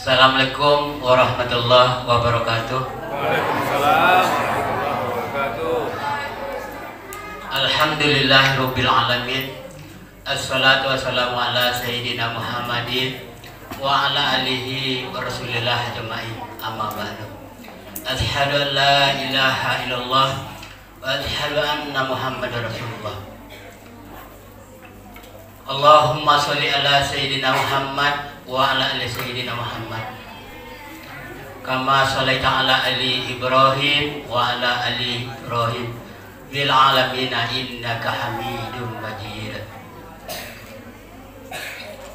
Assalamualaikum warahmatullahi wabarakatuh. Waalaikumsalam warahmatullahi wabarakatuh. Alhamdulillahirabbil alamin. Assalatu wassalamu ala sayyidina Muhammadin wa ala alihi wa rasulillah ajma'in. Amma ba'du. Asyhadu an la ilaha illallah wa asyhadu anna Muhammadar Rasulullah. Allahumma sholli ala sayyidina Muhammad wa ala ali sayyidina Muhammad kama sholaita ala ali Ibrahim wa ala ali Ibrahim fil alamin innaka Hamidum Majid.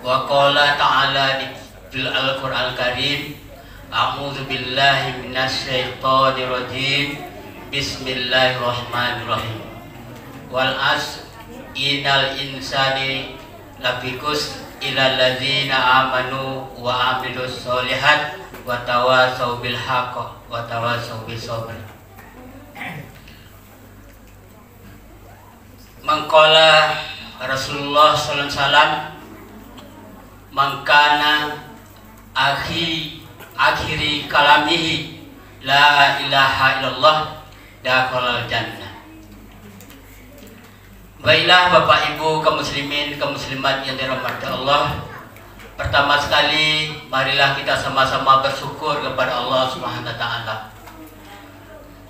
Wa qala ta'ala fil Al-Qur'an Karim, a'udzu billahi minasy syaithanir rajim, bismillahirrahmanirrahim. Wal as innal insani lafi khusr ilal ladzina amanu wa amilus solihat wa tawasau bil haqq wa tawasau bis sabr. Mangqala Rasulullah sallallahu alaihi wasallam, mangkana akhiri kalamihi la ilaha illallah dakhalal jannah. Baiklah Bapak Ibu kaum muslimin, kaum muslimat yang dirahmati Allah. Pertama sekali marilah kita sama-sama bersyukur kepada Allah Subhanahu wa taala.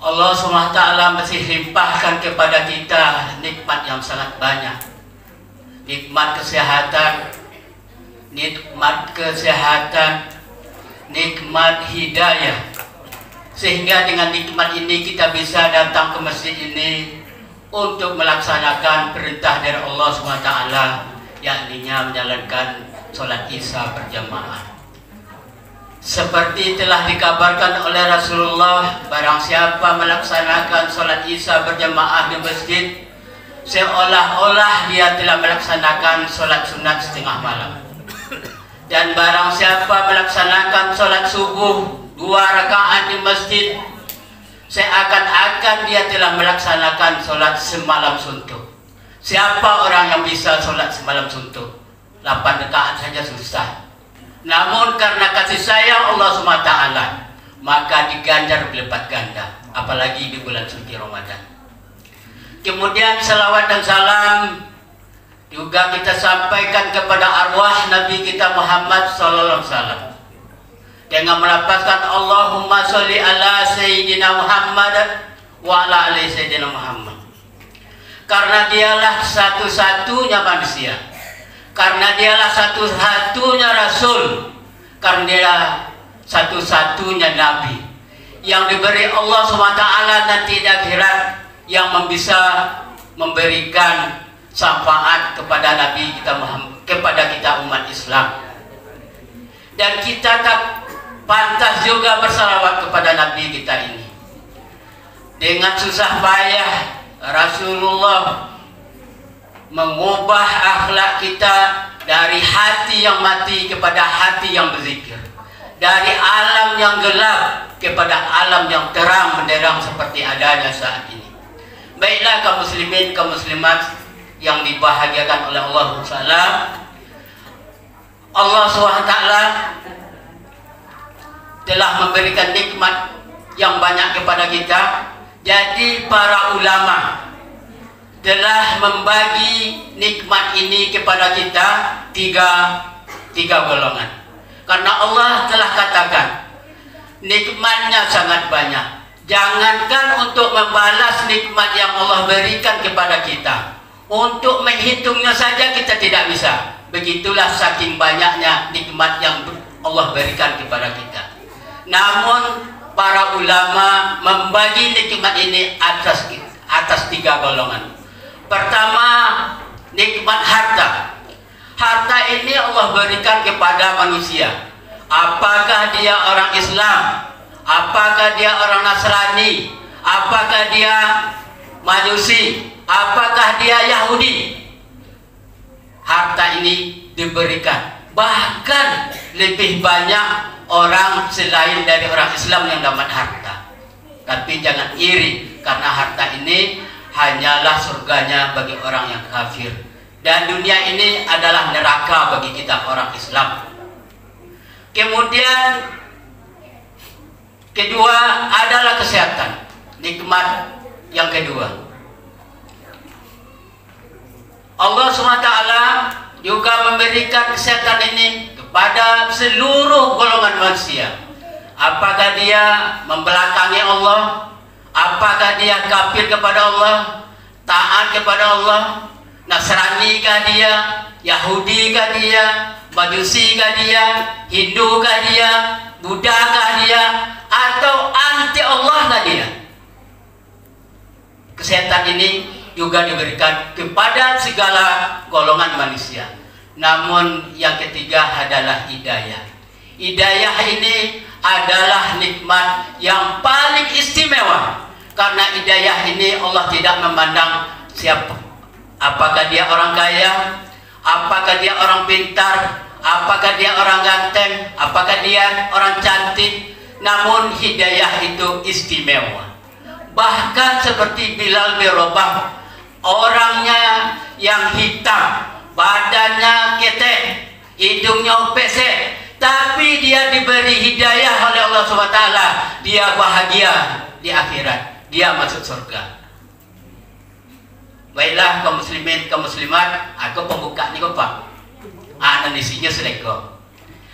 Allah Subhanahu wa taala masih limpahkan kepada kita nikmat yang sangat banyak. Nikmat kesehatan, nikmat hidayah. Sehingga dengan nikmat ini kita bisa datang ke masjid ini untuk melaksanakan perintah dari Allah SWT, yakninya menjalankan sholat Isya berjamaah. Seperti telah dikabarkan oleh Rasulullah, barang siapa melaksanakan sholat Isya berjamaah di masjid, seolah-olah dia telah melaksanakan sholat sunat setengah malam. Dan barang siapa melaksanakan sholat subuh 2 rakaat di masjid, seakan-akan dia telah melaksanakan sholat semalam suntuk. Siapa orang yang bisa sholat semalam suntuk? 8 rakaat saja susah. Namun karena kasih sayang Allah SWT, maka diganjar berlipat ganda, apalagi di bulan suci Ramadan. Kemudian salawat dan salam juga kita sampaikan kepada arwah Nabi kita Muhammad SAW dengan melafazkan Allahumma sholli ala sayyidina Muhammad wa ala ali sayyidina Muhammad. Karena dialah satu-satunya manusia, karena dialah satu-satunya rasul, karena dia satu-satunya nabi yang diberi Allah SWT nanti di akhirat, yang bisa memberikan syafaat kepada Nabi kita Muhammad, kepada kita umat Islam. Dan kita tak pantas juga bersalawat kepada Nabi kita ini. Dengan susah payah Rasulullah mengubah akhlak kita dari hati yang mati kepada hati yang berzikir, dari alam yang gelap kepada alam yang terang benderang seperti adanya saat ini. Baiklah kaum muslimin, kaum muslimat yang dibahagiakan oleh Allah SWT, Allah SWT telah memberikan nikmat yang banyak kepada kita. Jadi para ulama telah membagi nikmat ini kepada kita tiga golongan. Karena Allah telah katakan nikmatnya sangat banyak. Jangankan untuk membalas nikmat yang Allah berikan kepada kita, untuk menghitungnya saja kita tidak bisa. Begitulah saking banyaknya nikmat yang Allah berikan kepada kita. Namun para ulama membagi nikmat ini atas 3 golongan. Pertama, nikmat harta. Harta ini Allah berikan kepada manusia. Apakah dia orang Islam, apakah dia orang Nasrani, apakah dia Majusi, apakah dia Yahudi, harta ini diberikan. Bahkan lebih banyak orang selain dari orang Islam yang dapat harta. Tapi jangan iri, karena harta ini hanyalah surganya bagi orang yang kafir. Dan dunia ini adalah neraka bagi kita orang Islam. Kemudian kedua adalah kesehatan, nikmat yang kedua. Allah SWT juga memberikan kesehatan ini kepada seluruh golongan manusia. Apakah dia membelakangi Allah, apakah dia kafir kepada Allah, taat kepada Allah, Nasrani kah dia, Yahudi kah dia, Majusi kah dia, Hindu kah dia, Buddha kah dia, atau anti Allah kah dia. Kesehatan ini juga diberikan kepada segala golongan manusia. Namun yang ketiga adalah hidayah. Hidayah ini adalah nikmat yang paling istimewa, karena hidayah ini Allah tidak memandang siapa, apakah dia orang kaya, apakah dia orang pintar, apakah dia orang ganteng, apakah dia orang cantik. Namun hidayah itu istimewa. Bahkan seperti Bilal bin Rabah, orangnya yang hitam, badannya ketek, hidungnya pesek, tapi dia diberi hidayah oleh Allah SWT. Dia bahagia di akhirat, dia masuk surga. Baiklah kaum muslimin, kaum muslimat, aku pembuka ni kau pak. Analisisnya seleko.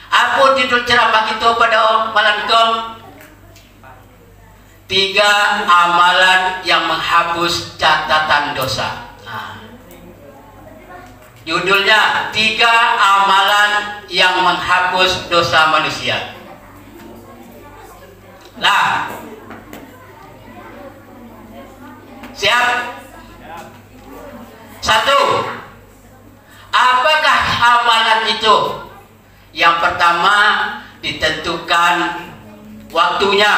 Apa judul ceramah kita pada malam kau? 3 amalan yang menghapus catatan dosa. Judulnya 3 amalan yang menghapus dosa manusia. Lah, siap? 1. Apakah amalan itu? Yang pertama, ditentukan waktunya,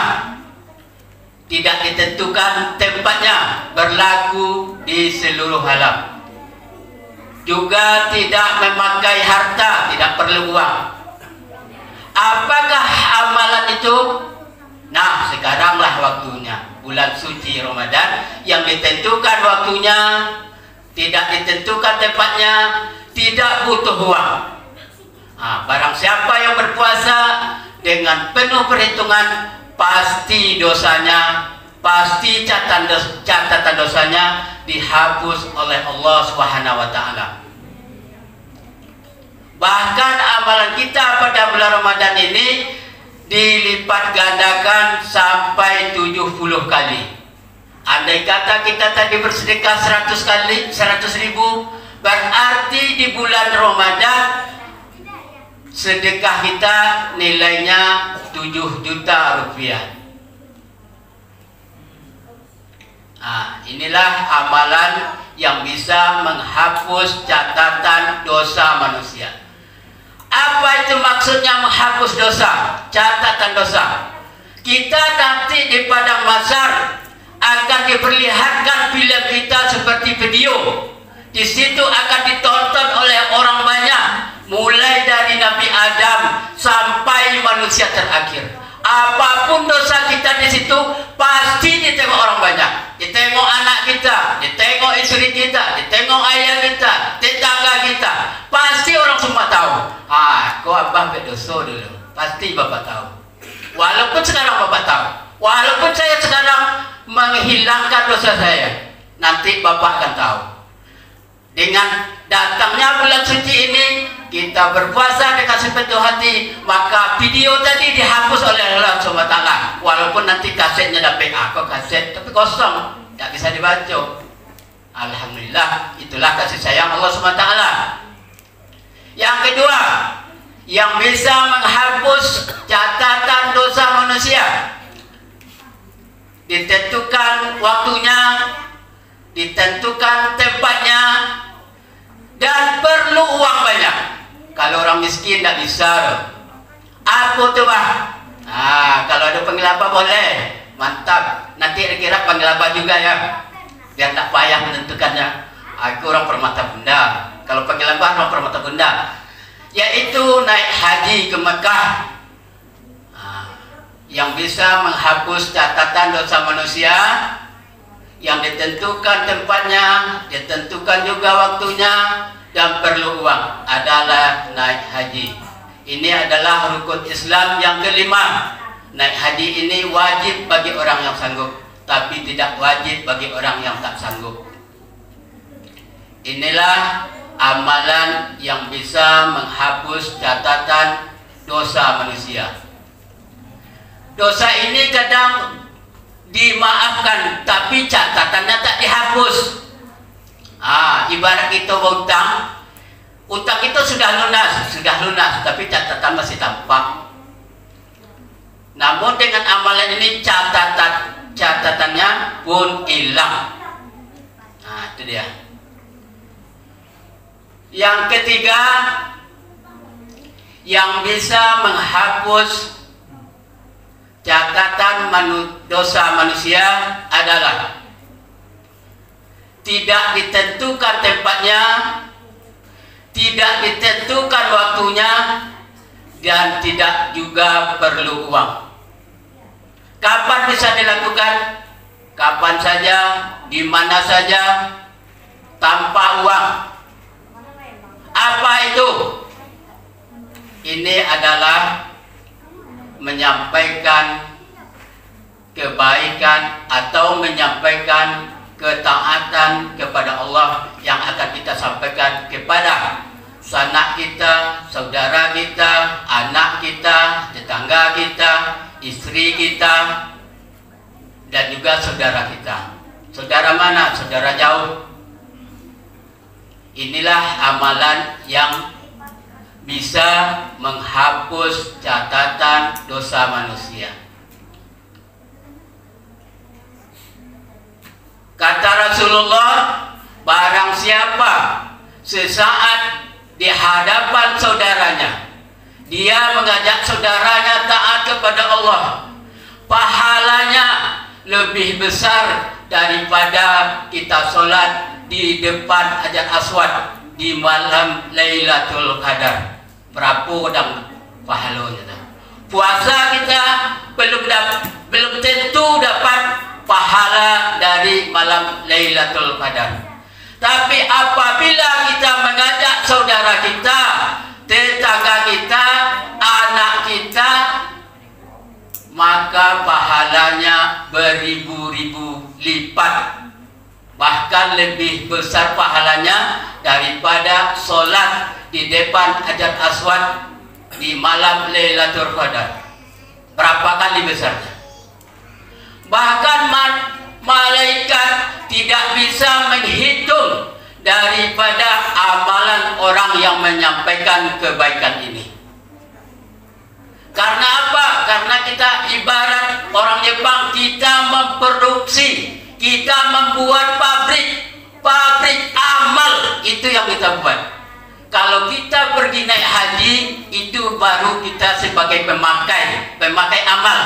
tidak ditentukan tempatnya, berlaku di seluruh alam. Juga tidak memakai harta, tidak perlu uang. Apakah amalan itu? Nah, sekaranglah waktunya, bulan suci Ramadan, yang ditentukan waktunya, tidak ditentukan tempatnya, tidak butuh uang. Barang siapa yang berpuasa dengan penuh perhitungan, pasti dosanya, pasti catatan dosanya dihapus oleh Allah Subhanahu wa taala. Bahkan amalan kita pada bulan Ramadan ini dilipat gandakan sampai 70 kali. Andai kata kita tadi bersedekah 100 ribu, berarti di bulan Ramadan sedekah kita nilainya 7 juta rupiah. Inilah amalan yang bisa menghapus catatan dosa manusia. Apa itu maksudnya menghapus dosa, catatan dosa? Kita nanti di padang mahsyar akan diperlihatkan film kita seperti video. Di situ akan ditonton oleh orang banyak, mulai dari Nabi Adam sampai manusia terakhir. Apapun dosa kita di situ pasti ditengok orang banyak. Ditengok anak kita, ditengok istri kita, ditengok ayah kita, tetangga kita. Pasti orang semua tahu. Kau abah berdosa dulu. Pasti bapak tahu. Walaupun sekarang bapak tahu. Walaupun saya sekarang menghilangkan dosa saya, nanti bapak akan tahu. Dengan datangnya bulan suci ini, kita berpuasa dengan sepenuh hati, maka video tadi dihapus oleh Allah SWT. Walaupun nanti kasetnya dapat kaset, tapi kosong, tidak bisa dibaca. Alhamdulillah, itulah kasih sayang Allah SWT. Yang kedua, yang bisa menghapus catatan dosa manusia, ditentukan waktunya, ditentukan tempatnya, dan perlu uang banyak. Kalau orang miskin tidak bisa. Apa tuh bah? Kalau ada pengelabah boleh, mantap. Nanti kira pengelabah juga ya, biar tak payah menentukannya. Aku orang Permata Bunda. Kalau pengelabah orang Permata Bunda, yaitu naik haji ke Mekah, yang bisa menghapus catatan dosa manusia, yang ditentukan tempatnya, ditentukan juga waktunya, dan perlu uang, adalah naik haji. Ini adalah rukun Islam yang kelima. Naik haji ini wajib bagi orang yang sanggup, tapi tidak wajib bagi orang yang tak sanggup. Inilah amalan yang bisa menghapus catatan dosa manusia. Dosa ini kadang dimaafkan, tapi catatannya tak dihapus. Ibarat kita berutang, utang itu sudah lunas, tapi catatan masih tampak. Namun dengan amalan ini catatannya pun hilang. Itu dia. Yang ketiga, yang bisa menghapus catatan dosa manusia adalah tidak ditentukan tempatnya, tidak ditentukan waktunya, dan tidak juga perlu uang. Kapan bisa dilakukan? Kapan saja, di mana saja, tanpa uang. Apa itu? Ini adalah menyampaikan kebaikan atau menyampaikan ketaatan kepada Allah yang akan kita sampaikan kepada sanak kita, saudara kita, anak kita, tetangga kita, istri kita, dan juga saudara kita. Saudara mana? Saudara jauh. Inilah amalan yang bisa menghapus catatan dosa manusia. Kata Rasulullah, barang siapa sesaat di hadapan saudaranya dia mengajak saudaranya taat kepada Allah, pahalanya lebih besar daripada kita sholat di depan Hajar Aswad di malam Lailatul Qadar. Berapa dan pahalanya? Puasa kita belum tentu dapat pahala dari malam Lailatul Qadar. Tapi apabila kita mengajak saudara kita, tetangga kita, anak kita, maka pahalanya beribu-ribu lipat. Bahkan lebih besar pahalanya daripada sholat di depan Hajar Aswad di malam Lailatul Qadar. Berapa kali besarnya? Bahkan malaikat tidak bisa menghitung daripada amalan orang yang menyampaikan kebaikan ini. Karena apa? Karena kita ibarat orang Jepang, kita memproduksi, kita membuat pabrik amal, itu yang kita buat. Kalau kita pergi naik haji, itu baru kita sebagai pemakai amal,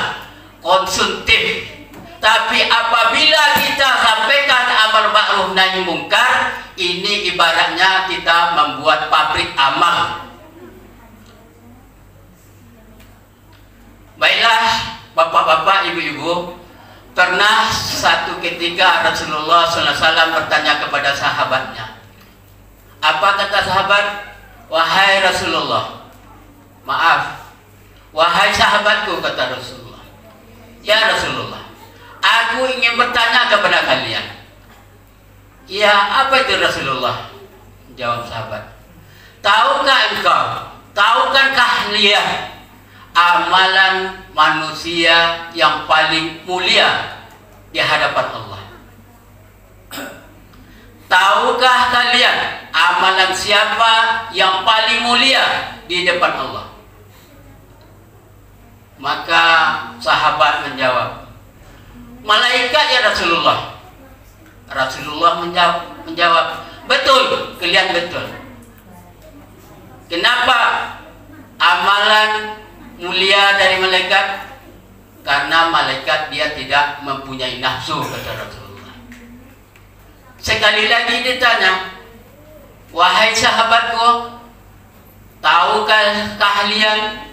konsumtif. Tapi apabila kita sampaikan amal ma'ruf nahi mungkar, ini ibaratnya kita membuat pabrik amal. Baiklah, bapak-bapak, ibu-ibu, pernah satu ketika Rasulullah SAW bertanya kepada sahabatnya. Apa kata sahabat? Wahai Rasulullah, maaf, wahai sahabatku, kata Rasulullah. Ya Rasulullah, aku ingin bertanya kepada kalian. Ya, apa itu Rasulullah? Jawab sahabat. Tahukah kalian amalan manusia yang paling mulia di hadapan Allah? Tahukah kalian amalan siapa yang paling mulia di depan Allah? Maka sahabat menjawab, malaikat ya Rasulullah. Rasulullah menjawab, betul, kalian betul. Kenapa amalan mulia dari malaikat? Karena malaikat dia tidak mempunyai nafsu, kata Rasulullah. Sekali lagi ditanya, wahai sahabatku, tahukah kalian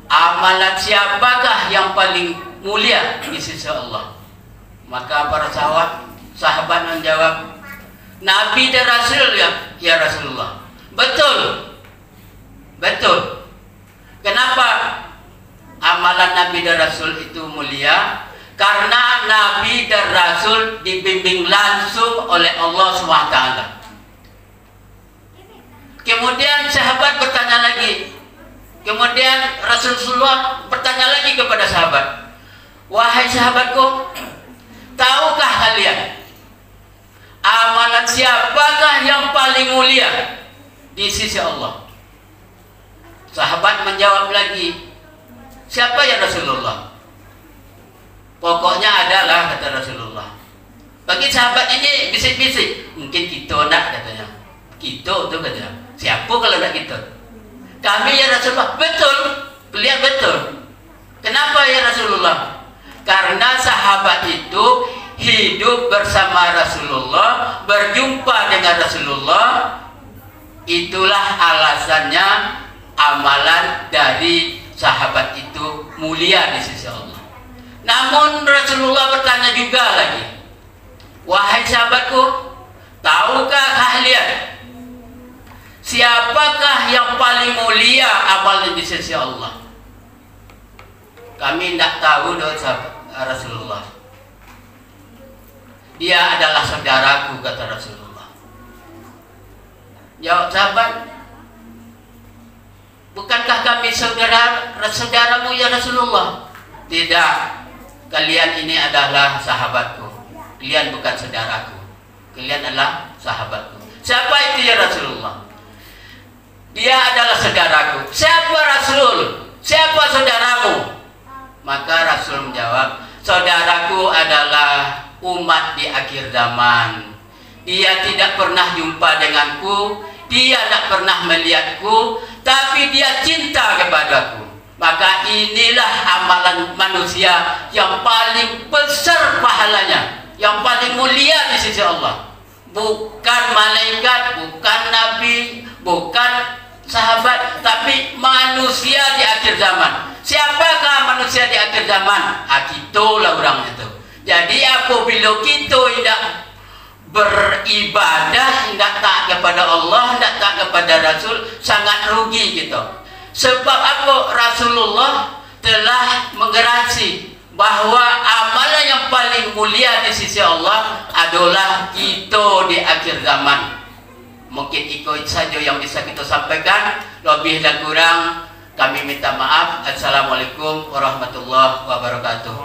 amalan siapakah yang paling mulia di sisi Allah? Maka para sahabat menjawab, Nabi dan Rasul ya Rasulullah. Betul, betul. Kenapa amalan Nabi dan Rasul itu mulia? Karena Nabi dan Rasul dibimbing langsung oleh Allah SWT. Kemudian sahabat bertanya lagi. Kemudian Rasulullah bertanya lagi kepada sahabat, wahai sahabatku, tahukah kalian amalan siapakah yang paling mulia di sisi Allah? Sahabat menjawab lagi, siapa ya Rasulullah? Pokoknya adalah, kata Rasulullah. Bagi sahabat ini bisik-bisik, mungkin kita nak, katanya. Kita tu katanya. Siapa kalau nak kita? Kami ya Rasulullah. Betul, kalian betul. Kenapa ya Rasulullah? Karena sahabat itu hidup bersama Rasulullah, berjumpa dengan Rasulullah. Itulah alasannya amalan dari sahabat itu mulia di sisi Allah. Namun Rasulullah bertanya juga lagi, wahai sahabatku, tahukah kalian siapakah yang paling mulia amalnya di sisi Allah? Kami tidak tahu doa sahabat Rasulullah. Dia adalah saudaraku, kata Rasulullah. Jawab sahabat, bukankah kami saudaramu ya Rasulullah? Tidak, kalian ini adalah sahabatku. Kalian bukan saudaraku. Kalian adalah sahabatku. Siapa itu ya Rasulullah? Dia adalah saudaraku. Siapa Rasul? Siapa saudaramu? Maka Rasul menjawab, saudaraku adalah umat di akhir zaman. Dia tidak pernah jumpa denganku, dia tidak pernah melihatku, tapi dia cinta kepadaku. Maka inilah amalan manusia yang paling besar pahalanya, yang paling mulia di sisi Allah. Bukan malaikat, bukan nabi, bukan sahabat, tapi manusia di akhir zaman. Siapakah manusia di akhir zaman? Kitalah orang itu. Jadi apabila kita tidak beribadah, tidak taat kepada Allah, tidak taat kepada Rasul, sangat rugi kita. Sebab apa? Rasulullah telah menggaransi bahwa amalan yang paling mulia di sisi Allah adalah kita di akhir zaman. Mungkin ikut saja yang bisa kita sampaikan. Lebih dan kurang kami minta maaf. Assalamualaikum warahmatullahi wabarakatuh.